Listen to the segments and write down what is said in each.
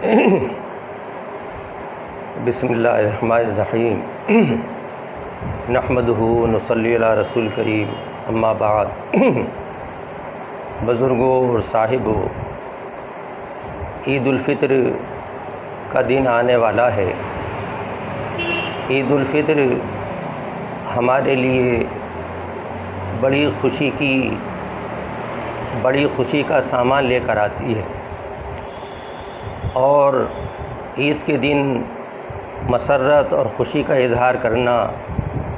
بسم اللہ الرحمن الرحیم نحمدہ ونصلی علی رسول کریم اما بعد۔ بزرگوں اور صاحبوں، عید الفطر کا دن آنے والا ہے۔ عید الفطر ہمارے لیے بڑی خوشی کا سامان لے کر آتی ہے، اور عید کے دن مسرت اور خوشی کا اظہار کرنا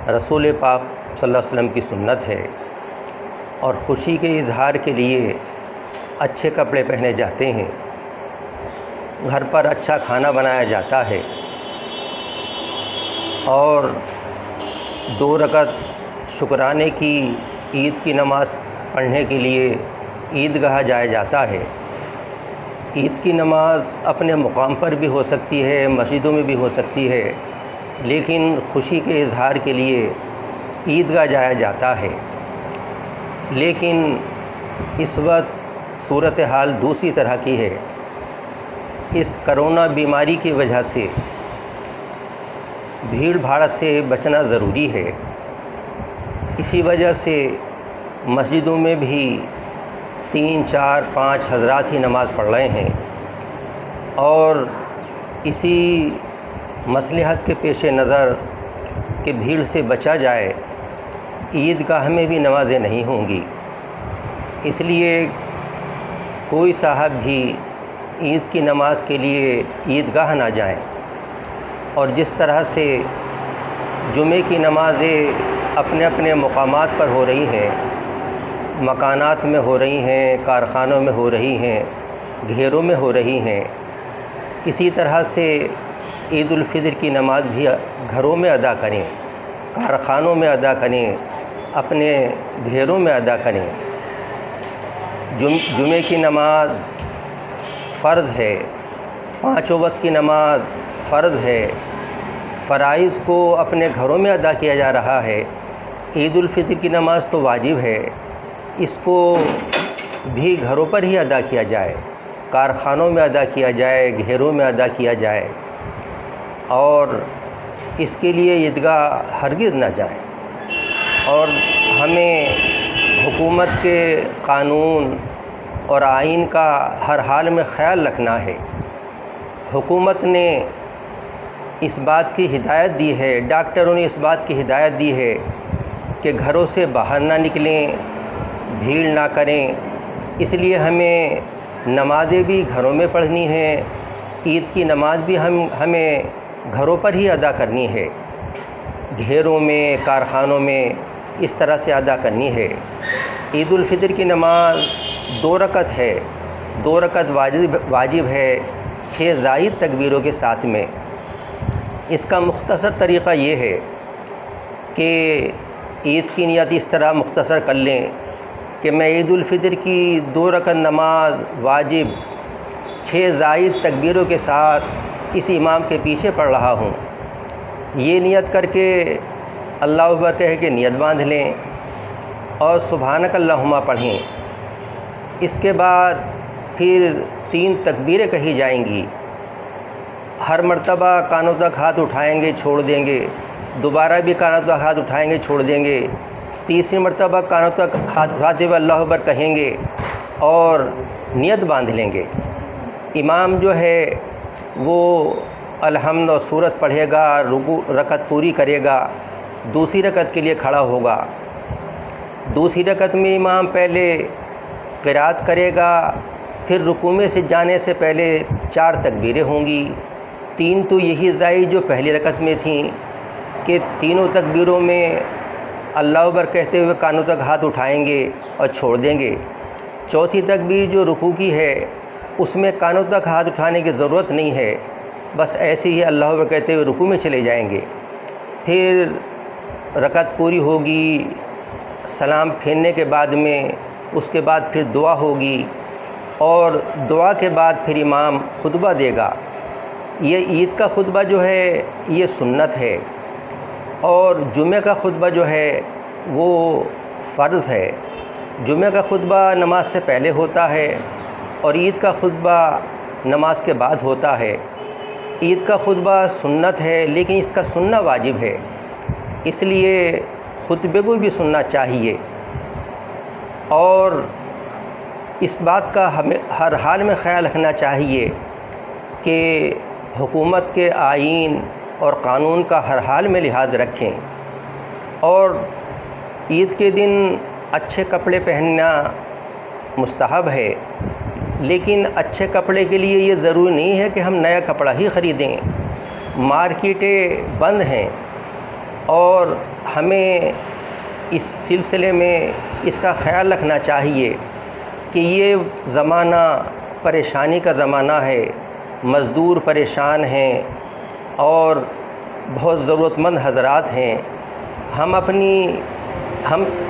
رسول پاک صلی اللہ علیہ وسلم کی سنت ہے، اور خوشی کے اظہار کے لیے اچھے کپڑے پہنے جاتے ہیں، گھر پر اچھا کھانا بنایا جاتا ہے، اور 2 رکعت شکرانے کی عید کی نماز پڑھنے کے لیے عیدگاہ جایا جاتا ہے۔ عید کی نماز اپنے مقام پر بھی ہو سکتی ہے، مسجدوں میں بھی ہو سکتی ہے، لیکن خوشی کے اظہار کے لیے عیدگاہ جایا جاتا ہے۔ لیکن اس وقت صورتحال دوسری طرح کی ہے۔ اس کرونا بیماری کی وجہ سے بھیڑ بھاڑ سے بچنا ضروری ہے۔ اسی وجہ سے مسجدوں میں بھی 3، 4، 5 حضرات ہی نماز پڑھ رہے ہیں، اور اسی مصلحت کے پیش نظر کہ بھیڑ سے بچا جائے، عیدگاہ میں بھی نمازیں نہیں ہوں گی۔ اس لیے کوئی صاحب بھی عید کی نماز کے لیے عیدگاہ نہ جائیں، اور جس طرح سے جمعے کی نمازیں اپنے اپنے مقامات پر ہو رہی ہیں، مکانات میں ہو رہی ہیں، کارخانوں میں ہو رہی ہیں، گھیروں میں ہو رہی ہیں، اسی طرح سے عید الفطر کی نماز بھی گھروں میں ادا کریں، کارخانوں میں ادا کریں، اپنے گھیروں میں ادا کریں۔ جمعے کی نماز فرض ہے، 5 وقت کی نماز فرض ہے، فرائض کو اپنے گھروں میں ادا کیا جا رہا ہے۔ عید الفطر کی نماز تو واجب ہے، اس کو بھی گھروں پر ہی ادا کیا جائے، کارخانوں میں ادا کیا جائے، گھیروں میں ادا کیا جائے، اور اس کے لیے عیدگاہ ہرگز نہ جائیں۔ اور ہمیں حکومت کے قانون اور آئین کا ہر حال میں خیال رکھنا ہے۔ حکومت نے اس بات کی ہدایت دی ہے، ڈاکٹروں نے اس بات کی ہدایت دی ہے کہ گھروں سے باہر نہ نکلیں، بھیڑ نہ کریں۔ اس لیے ہمیں نمازیں بھی گھروں میں پڑھنی ہیں، عید کی نماز بھی ہمیں گھروں پر ہی ادا کرنی ہے، گھیروں میں، کارخانوں میں اس طرح سے ادا کرنی ہے۔ عید الفطر کی نماز 2 رکعت ہے، 2 رکعت واجب ہے، 6 زائد تکبیروں کے ساتھ میں۔ اس کا مختصر طریقہ یہ ہے کہ عید کی نیت اس طرح مختصر کر لیں کہ میں عید الفطر کی 2 رکعت نماز واجب 6 زائد تکبیروں کے ساتھ اس امام کے پیچھے پڑھ رہا ہوں۔ یہ نیت کر کے اللہ اکبر کہہ کے نیت باندھ لیں، اور سبحانک اللہم پڑھیں۔ اس کے بعد پھر 3 تکبیریں کہی جائیں گی، ہر مرتبہ کانوں تک ہاتھ اٹھائیں گے، چھوڑ دیں گے، دوبارہ بھی کانوں تک ہاتھ اٹھائیں گے، چھوڑ دیں گے، تیسری مرتبہ کانوں تک ہاتھ اٹھاتے ہوئے اللہ اکبر کہیں گے اور نیت باندھ لیں گے۔ امام جو ہے وہ الحمد اور سورت پڑھے گا، رکعت پوری کرے گا، دوسری رکعت کے لیے کھڑا ہوگا۔ دوسری رکعت میں امام پہلے قرات کرے گا، پھر رکوع میں سے جانے سے پہلے 4 تکبیریں ہوں گی، 3 تو یہی زائد جو پہلی رکعت میں تھیں کہ تینوں تکبیروں میں اللہ اکبر کہتے ہوئے کانوں تک ہاتھ اٹھائیں گے اور چھوڑ دیں گے۔ چوتھی تکبیر جو رکوع کی ہے، اس میں کانوں تک ہاتھ اٹھانے کی ضرورت نہیں ہے، بس ایسے ہی اللہ اکبر کہتے ہوئے رکوع میں چلے جائیں گے۔ پھر رکعت پوری ہوگی، سلام پھیرنے کے بعد میں اس کے بعد پھر دعا ہوگی، اور دعا کے بعد پھر امام خطبہ دے گا۔ یہ عید کا خطبہ جو ہے یہ سنت ہے، اور جمعہ کا خطبہ جو ہے وہ فرض ہے۔ جمعہ کا خطبہ نماز سے پہلے ہوتا ہے، اور عید کا خطبہ نماز کے بعد ہوتا ہے۔ عید کا خطبہ سنت ہے لیکن اس کا سننا واجب ہے، اس لیے خطبے کو بھی سننا چاہیے، اور اس بات کا ہمیں ہر حال میں خیال رکھنا چاہیے کہ حکومت کے آئین اور قانون کا ہر حال میں لحاظ رکھیں، اور عید کے دن اچھے کپڑے پہننا مستحب ہے، لیکن اچھے کپڑے کے لیے یہ ضروری نہیں ہے کہ ہم نیا کپڑا ہی خریدیں۔ مارکیٹیں بند ہیں اور ہمیں اس سلسلے میں اس کا خیال رکھنا چاہیے کہ یہ زمانہ پریشانی کا زمانہ ہے، مزدور پریشان ہیں اور بہت ضرورت مند حضرات ہیں۔ ہم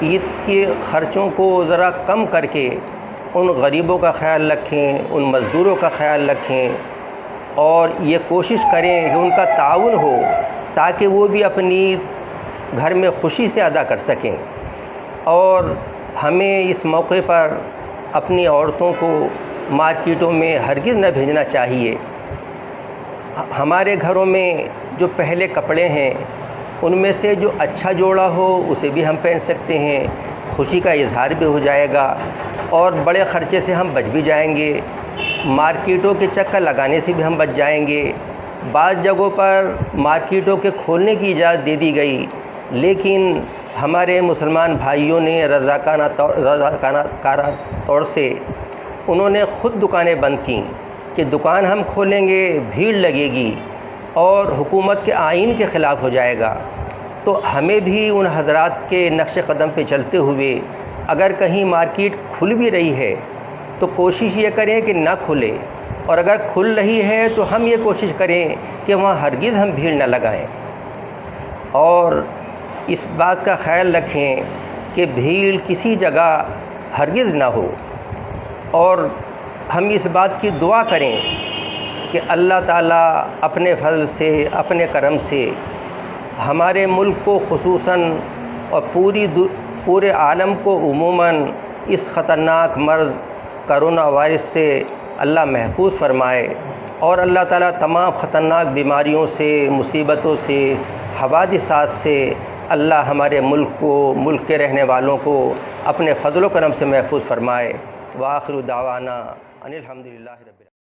عید کے خرچوں کو ذرا کم کر کے ان غریبوں کا خیال رکھیں، ان مزدوروں کا خیال رکھیں، اور یہ کوشش کریں کہ ان کا تعاون ہو تاکہ وہ بھی اپنی عید گھر میں خوشی سے ادا کر سکیں۔ اور ہمیں اس موقع پر اپنی عورتوں کو مارکیٹوں میں ہرگز نہ بھیجنا چاہیے۔ ہمارے گھروں میں جو پہلے کپڑے ہیں ان میں سے جو اچھا جوڑا ہو اسے بھی ہم پہن سکتے ہیں، خوشی کا اظہار بھی ہو جائے گا اور بڑے خرچے سے ہم بچ بھی جائیں گے، مارکیٹوں کے چکر لگانے سے بھی ہم بچ جائیں گے۔ بعض جگہوں پر مارکیٹوں کے کھولنے کی اجازت دے دی گئی، لیکن ہمارے مسلمان بھائیوں نے رضاکارانہ طور سے انہوں نے خود دکانیں بند کیں کہ دکان ہم کھولیں گے بھیڑ لگے گی اور حکومت کے آئین کے خلاف ہو جائے گا۔ تو ہمیں بھی ان حضرات کے نقش قدم پہ چلتے ہوئے اگر کہیں مارکیٹ کھل بھی رہی ہے تو کوشش یہ کریں کہ نہ کھلے، اور اگر کھل رہی ہے تو ہم یہ کوشش کریں کہ وہاں ہرگز ہم بھیڑ نہ لگائیں، اور اس بات کا خیال رکھیں کہ بھیڑ کسی جگہ ہرگز نہ ہو، اور ہم اس بات کی دعا کریں کہ اللہ تعالیٰ اپنے فضل سے، اپنے کرم سے ہمارے ملک کو خصوصاً اور پورے عالم کو عموماً اس خطرناک مرض کرونا وائرس سے اللہ محفوظ فرمائے، اور اللہ تعالیٰ تمام خطرناک بیماریوں سے، مصیبتوں سے، حوادثات سے اللہ ہمارے ملک کو، ملک کے رہنے والوں کو اپنے فضل و کرم سے محفوظ فرمائے۔ وآخر دعوانا ان الحمدللہ رب العالمین۔